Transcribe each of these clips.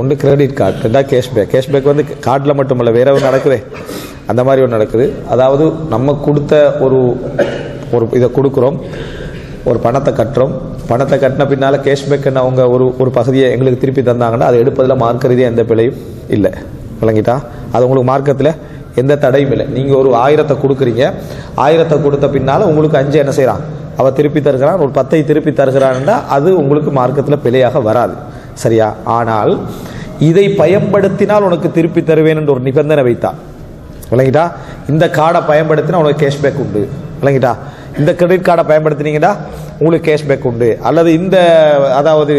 ஒன்று credit card, ரெண்டாவது cashback. Cashback வந்து கார்டில் மட்டுமல்ல, வேற ஒன்று நடக்குது, அந்த மாதிரி ஒன்று நடக்குது. அதாவது நம்ம கொடுத்த ஒரு இதை கொடுக்குறோம், ஒரு பணத்தை கட்டுறோம், பணத்தை கட்டின பின்னால் கேஷ்பேக்குன்னு அவங்க ஒரு பகுதியை எங்களுக்கு திருப்பி தந்தாங்கன்னா அதை எடுப்பதில் மார்க்க ரீதியாக எந்த பிழையும் இல்லை. விளங்கிட்டா? அது உங்களுக்கு மார்க்கத்தில் எந்த தடையும் இல்லை. நீங்கள் ஒரு 1000 கொடுக்குறீங்க, 1000 கொடுத்த பின்னால் உங்களுக்கு 5 என்ன செய்கிறான், அவள் திருப்பி தருகிறான், ஒரு 10 திருப்பி தருகிறான்டா அது உங்களுக்கு மார்க்கத்தில் பிழையாக வராது. சரியா? ஆனால் இதை பயன்படுத்தினால் உனக்கு திருப்பி தருவேன் என்று ஒரு நிபந்தனை வைத்தான். விளங்கிட்டா? இந்த கார்டை பயன்படுத்தினா உனக்கு கேஷ்பேக் உண்டு. விளங்கிட்டா? இந்த கிரெடிட் கார்டை பயன்படுத்தினீங்கன்னா உங்களுக்கு கேஷ்பேக் உண்டு, அல்லது இந்த அதாவது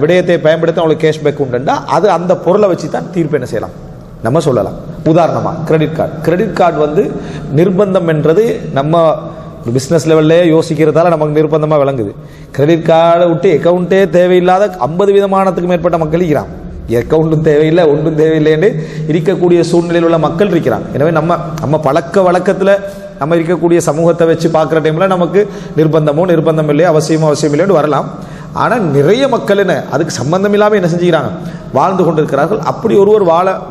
விடயத்தை பயன்படுத்தினா உங்களுக்கு கேஷ்பேக் உண்டுண்டா அது அந்த பொருளை வச்சு தான் தீர்ப்பு என்ன செய்யலாம் நம்ம சொல்லலாம். உதாரணமாக கிரெடிட் கார்டு வந்து நிர்பந்தம் என்றது நம்ம பிஸ்னஸ் லெவல்லே யோசிக்கிறதால நமக்கு நிர்பந்தமாக விளங்குது. கிரெடிட் கார்டை விட்டு அக்கௌண்ட்டே தேவையில்லாத 50 விதமானத்துக்கு மேற்பட்ட மக்கள் இருக்கிறான். அக்கௌண்ட்டும் தேவையில்லை, ஒன்றும் தேவையில்லை என்று இருக்கக்கூடிய சூழ்நிலையில் உள்ள மக்கள் இருக்கிறான். எனவே நம்ம பழக்க வழக்கத்தில் நம்ம இருக்கக்கூடிய சமூகத்தை வச்சு பார்க்குற டைமில் நமக்கு நிர்பந்தம் இல்லையா, அவசியம் இல்லைன்னு வரலாம். ஆனால் நிறைய மக்கள் என்ன அதுக்கு சம்பந்தம் இல்லாமல் என்ன செஞ்சுக்கிறாங்க, வாழ்ந்து கொண்டிருக்கிறார்கள். அப்படி ஒருவர்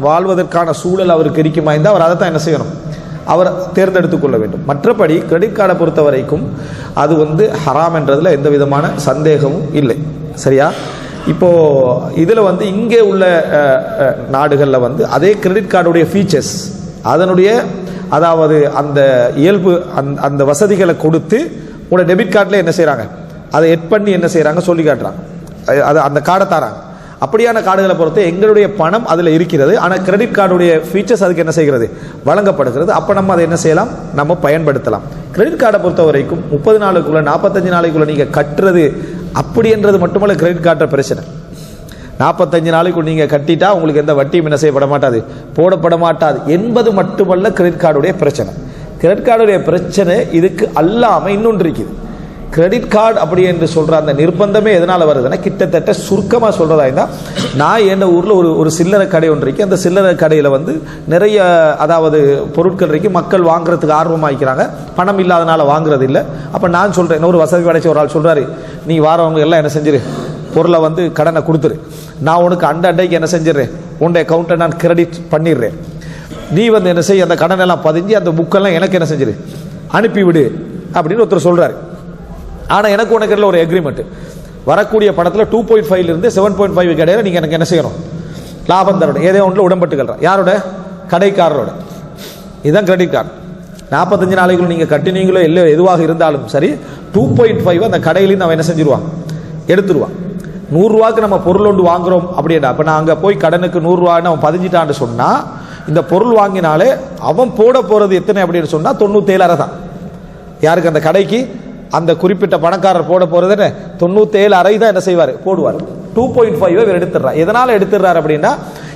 வாழ்வதற்கான சூழல் அவருக்கு இருக்குமா இருந்தால் அவர் அதை தான் என்ன செய்யணும், அவர் தேர்ந்தெடுத்து கொள்ள வேண்டும். மற்றபடி கிரெடிட் கார்டை பொறுத்த வரைக்கும் அது வந்து ஹராம் என்றதில் எந்த விதமான சந்தேகமும் இல்லை. சரியா? இப்போது இதில் வந்து இங்கே உள்ள நாடுகளில் வந்து அதே கிரெடிட் கார்டுடைய ஃபீச்சர்ஸ், அதனுடைய அதாவது அந்த இயல்பு, அந்த வசதிகளை கொடுத்து உங்களோட டெபிட் கார்டில் என்ன செய்கிறாங்க, அதை எட் பண்ணி என்ன செய்கிறாங்க சொல்லி காட்டுறாங்க, அது அந்த கார்டை தராங்க. அப்படியான கார்டுகளை பொறுத்து எங்களுடைய பணம் அதில் இருக்கிறது, ஆனால் கிரெடிட் கார்டுடைய ஃபீச்சர்ஸ் அதுக்கு என்ன செய்கிறது, வழங்கப்படுகிறது. அப்போ நம்ம அதை என்ன செய்யலாம், நம்ம பயன்படுத்தலாம். கிரெடிட் கார்டை பொறுத்த வரைக்கும் 30 நாளுக்குள்ள 45 நாளைக்குள்ள நீங்கள் கட்டுறது அப்படி என்றது மட்டுமல்ல. கிரெடிட் கார்டை பிரச்சனை 45 நாளைக்குள்ள நீங்கள் கட்டிட்டா உங்களுக்கு எந்த வட்டியும் என்ன செய்யப்பட மாட்டாது, போடப்பட மாட்டாது என்பது மட்டுமல்ல கிரெடிட் கார்டுடைய பிரச்சனை. கிரெடிட் கார்டுடைய பிரச்சனை இதுக்கு அல்லாமல் இன்னொன்று இருக்குது. கிரெடிட் கார்டு அப்படி என்று சொல்கிற அந்த நிர்பந்தமே எதனால் வருதுன்னா, கிட்டத்தட்ட சுருக்கமாக சொல்கிறதா இருந்தால், நான் என் ஊரில் ஒரு சில்லறை கடை ஒன்று இருக்கு. அந்த சில்லறை கடையில் வந்து நிறைய அதாவது பொருட்கள் இருக்கு, மக்கள் வாங்குறதுக்கு ஆர்வமாகிக்கிறாங்க, பணம் இல்லாதனால வாங்குறது இல்லை. அப்போ நான் சொல்கிறேன், ஒரு வசதி படைச்ச ஒரு ஆள் சொல்கிறாரு, நீ வாரவங்க எல்லாம் என்ன செஞ்சிரு, பொருளை வந்து கடனை கொடுத்துரு, நான் உனக்கு அண்டைக்கு என்ன செஞ்சிடறேன், உன்னுடைய அக்கௌண்ட்டை நான் கிரெடிட் பண்ணிடுறேன், நீ வந்து என்ன செய்ய அந்த கடன் எல்லாம் பதிஞ்சு அந்த புக்கெல்லாம் எனக்கு என்ன செஞ்சிரு அனுப்பிவிடு அப்படின்னு ஒருத்தர் சொல்கிறாரு. ஆனால் எனக்கு உனக்கு ஒரு எக்ரிமெண்ட், வரக்கூடிய படத்தில் 2.5 இருந்து 7.5 கிடையாது, நீங்கள் எனக்கு என்ன செய்யணும், லாபம் தரணும், ஏதோ ஒன்றில் உடம்பட்டுக்கிறோம். யாரோட, கடைக்காரரோட. இதுதான் கிரெடிட் கார்டு. 45 நாளைக்குள்ள நீங்கள் கட்டினீங்களோ இல்லை எதுவாக இருந்தாலும் சரி, 2.5 அந்த கடையிலேருந்து அவன் என்ன செஞ்சிருவான், எடுத்துருவான். 100 ரூபாய்க்கு நம்ம பொருள் ஒன்று வாங்குறோம் அப்படின்னா, அப்போ நான் அங்கே போய் கடனுக்கு 100 ரூபான்னு அவன் பதிஞ்சிட்டான்னு சொன்னால், இந்த பொருள் வாங்கினாலே அவன் போட போகிறது எத்தனை அப்படின்னு சொன்னால் 97 தான். யாருக்கு, அந்த கடைக்கு அந்த குறிப்பிட்ட பணக்காரர் போட போறது 97 தான் என்ன செய்வார், போடுவார். 2.5 இவர் எடுத்துடுறார். எதனால் எடுத்துடுறார் அப்படின்னா,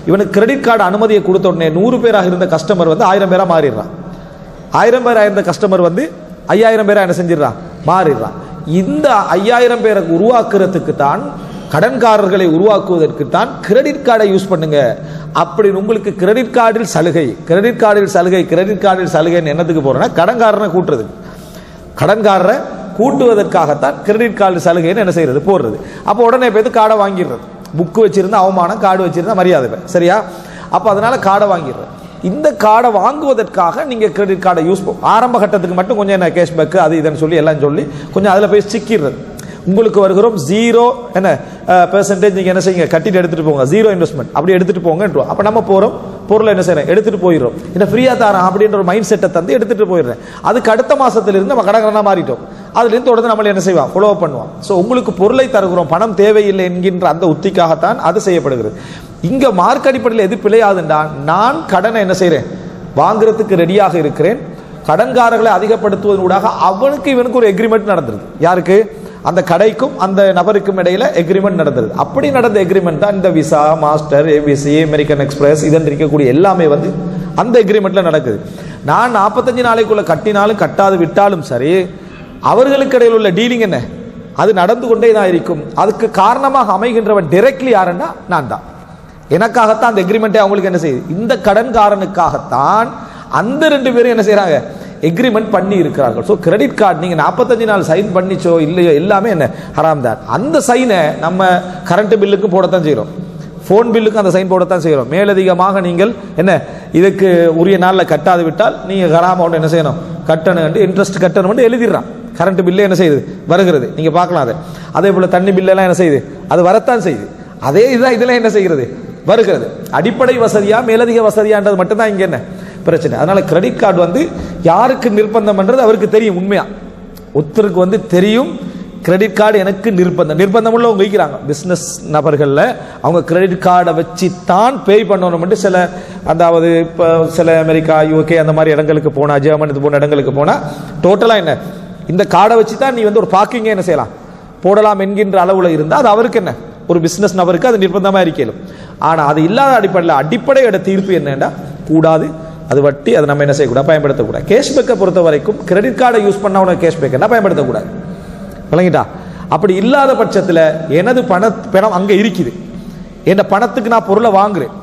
இவனுக்கு கிரெடிட் கார்டு அனுமதியை கொடுத்த உடனே 100 பேராக இருந்த கஸ்டமர் வந்து 1000 பேராக மாறிடுறான். 1000 பேராக இருந்த கஸ்டமர் வந்து 5000 பேராக என்ன செஞ்சிடறான், மாறிடுறான். இந்த 5000 பேரை உருவாக்குறதுக்கு தான், கடன்காரர்களை உருவாக்குவதற்கு தான் கிரெடிட் கார்டை யூஸ் பண்ணுங்க. அப்படி உங்களுக்கு கிரெடிட் கார்டில் சலுகை என்னத்துக்கு போறேன்னா, கடன்காரனை கூட்டுறதுக்கு, கடன்காரரை கூட்டுவதற்காகத்தான் கிரெடிட் கார்டு சலுகைன்னு என்ன செய்யறது, போடுறது. அப்போ உடனே போய் கார்டை வாங்கிடுறது. புக்கு வச்சிருந்தா அவமானம், கார்டு வச்சிருந்தா மரியாதை. சரியா? அப்போ அதனால கார்டை வாங்கிடுறது. இந்த கார்டை வாங்குவதற்காக நீங்கள் கிரெடிட் கார்டை யூஸ் ஆரம்ப கட்டத்துக்கு மட்டும் கொஞ்சம் என்ன கேஷ்பேக் அது இதுன்னு சொல்லி எல்லாம் சொல்லி கொஞ்சம் அதில் போய் சிக்கிறது. உங்களுக்கு வருகிறோம் 0% நீங்கள் என்ன செய்யுங்க, கட்டிட்டு எடுத்துட்டு போங்க, 0 இன்வெஸ்ட்மெண்ட் அப்படி எடுத்துட்டு போங்க. அப்போ நம்ம போகிறோம், பொருளை என்ன செய்யறேன், எடுத்துட்டு போயிடுறோம். என்ன ஃப்ரீயா தரேன் அப்படின்ற ஒரு மைண்ட் செட்டை தந்து எடுத்துட்டு போயிடுறேன். அதுக்கு அடுத்த மாசத்திலிருந்து நம்ம கடற்கரை மாறிட்டோம். அதுலேருந்து தொடர்ந்து நம்மளை என்ன செய்வான், ஃபாலோ பண்ணுவான். ஸோ உங்களுக்கு பொருளை தருகிறோம், பணம் தேவையில்லை என்கின்ற அந்த உத்திக்காகத்தான் அது செய்யப்படுகிறது. இங்க மார்க் அடிப்படையில் எது பிழையாதுண்டா, நான் கடனை என்ன செய்யறேன், வாங்குறதுக்கு ரெடியாக இருக்கிறேன், கடன்காரர்களை அதிகப்படுத்துவதனூடாக அவனுக்கு இவனுக்கு ஒரு எக்ரிமெண்ட் நடந்துருது. யாருக்கு, அந்த கடைக்கும் அந்த நபருக்கும் இடையில எக்ரிமெண்ட் நடந்தது. அப்படி நடந்த எக்ரிமெண்ட் தான் இந்த visa, master, ABC, American express இதன் இருக்கக்கூடிய எல்லாமே வந்து அந்த எக்ரிமெண்ட்ல நடக்குது. நான் 45 நாளைக்குள்ள கட்டினாலும் கட்டாது விட்டாலும் சரி, அவர்களுக்கு இடையில் உள்ள டீலிங் என்ன, அது நடந்து கொண்டே தான் இருக்கும். அதுக்கு காரணமாக அமைகின்றவன் டைரக்ட்லி யாருன்னா நான் தான். எனக்காகத்தான் அந்த எக்ரிமெண்ட்டை அவங்களுக்கு என்ன செய்யுது, இந்த கடன்காரனுக்காகத்தான் அந்த 2 பேரும் என்ன செய்யறாங்க, எக்ரிமெண்ட் பண்ணி இருக்கிறார்கள். ஸோ கிரெடிட் கார்டு நீங்கள் 45 நாள் சைன் பண்ணிச்சோ இல்லையோ எல்லாமே என்ன ஹராம் தான். அந்த சைனை நம்ம கரண்ட் பில்லுக்கு போடத்தான் செய்கிறோம், ஃபோன் பில்லுக்கு அந்த சைன் போட தான் செய்கிறோம். மேலதிகமாக நீங்கள் என்ன இதுக்கு உரிய நாளில் கட்டாது விட்டால் நீங்கள் ஹராம் அமௌண்ட் என்ன செய்யணும், கட்டணும், இன்ட்ரெஸ்ட் கட்டணும் எழுதிடுறான். கரண்ட் பில்லே என்ன செய்யுது, வருகிறது, நீங்கள் பார்க்கலாம். அதே போல் தண்ணி பில்லெல்லாம் என்ன செய்யுது, அது வரத்தான் செய்யுது. அதே இதுதான் இதெல்லாம் என்ன செய்கிறது, வருகிறது. அடிப்படை வசதியா மேலதிக வசதியான்றது மட்டும்தான் இங்கே என்ன பிரச்சனை. அதனால கிரெடிட் கார்டு வந்து யாருக்கு நிர்பந்தம் பண்றது அவருக்கு தெரியும். உண்மையா ஒருத்தருக்கு வந்து தெரியும் கிரெடிட் கார்டு எனக்கு நிர்பந்தம் உள்ளவங்க வைக்கிறாங்க. பிஸ்னஸ் நபர்களில் அவங்க கிரெடிட் கார்டை வச்சு தான் பே பண்ணணும். சில அதாவது இப்போ சில அமெரிக்கா, யூகே அந்த மாதிரி இடங்களுக்கு போனால், ஜெர்மனி இது போன இடங்களுக்கு போனால் டோட்டலாக என்ன இந்த கார்டை வச்சு தான் நீ வந்து ஒரு பார்க்கிங்கே என்ன செய்யலாம், போடலாம் என்கின்ற அளவில் இருந்தால் அது அவருக்கு என்ன ஒரு பிஸ்னஸ் நபருக்கு அது நிர்பந்தமாக இருக்கலும். ஆனால் அது இல்லாத அடிப்படையோட தீர்ப்பு என்னன்னா கூடாது, அது வட்டி, அதை நம்ம என்ன செய்யக்கூடாது, பயன்படுத்தக்கூடாது. கேஷ்பேக்கை பொறுத்த வரைக்கும் கிரெடிட் கார்டை யூஸ் பண்ண உனக்கு கேஷ்பேக் என்ன பயன்படுத்தக்கூடாது, விளங்கிட்டா? அப்படி இல்லாத பட்சத்தில் எனது பணம் அங்கே இருக்குது, என் பணத்துக்கு நான் பொருளை வாங்குறேன்,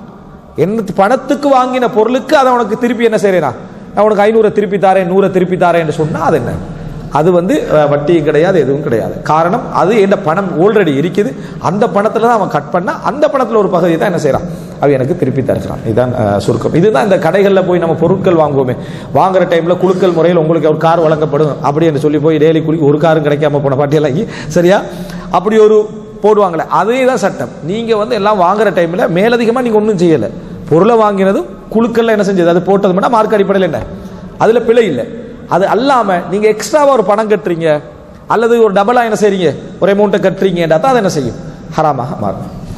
என்ன பணத்துக்கு வாங்கின பொருளுக்கு அதை உனக்கு திருப்பி என்ன செய்யறேனா, நான் உனக்கு 500 திருப்பி தாரேன், 100 திருப்பி தாரேன் என்று சொன்னால் அது என்ன, அது வந்து வட்டியும் கிடையாது, எதுவும் கிடையாது. காரணம் அது என் பணம் ஆல்ரெடி இருக்குது, அந்த பணத்தில் தான் அவன் கட் பண்ணா அந்த பணத்தில் ஒரு பகுதியை தான் என்ன செய்யறான், அவ எனக்கு திருப்பி தருகிறான். இதுதான் சுருக்கம். இதுதான் இந்த கடைகளில் போய் நம்ம பொருட்கள் வாங்குவோமே, வாங்குற டைமில் குழுக்கள் முறையில் உங்களுக்கு ஒரு கார் வழங்கப்படும் அப்படி என்று சொல்லி போய் டெய்லி ஒரு காரும் கிடைக்காம போன பாட்டியெல்லாம் சரியா, அப்படி ஒரு போடுவாங்களே, அதே தான் சட்டம். நீங்கள் வந்து எல்லாம் வாங்குற டைமில் மேலதிகமாக நீங்கள் ஒன்றும் செய்யலை, பொருளை வாங்கினதும் குழுக்கள்ல என்ன செஞ்சது அது போட்டது மட்டும் மார்க் அடிப்படையில் என்ன அதில் பிழை இல்லை. அது அல்லாமல் நீங்கள் எக்ஸ்ட்ராவாக ஒரு பணம் கட்டுறீங்க அல்லது ஒரு டபுளாக என்ன செய்றீங்க ஒரு அமௌண்ட்டை கட்டுறீங்கன்றா தான் அதை என்ன செய்யும், ஹராமாக மாறும்.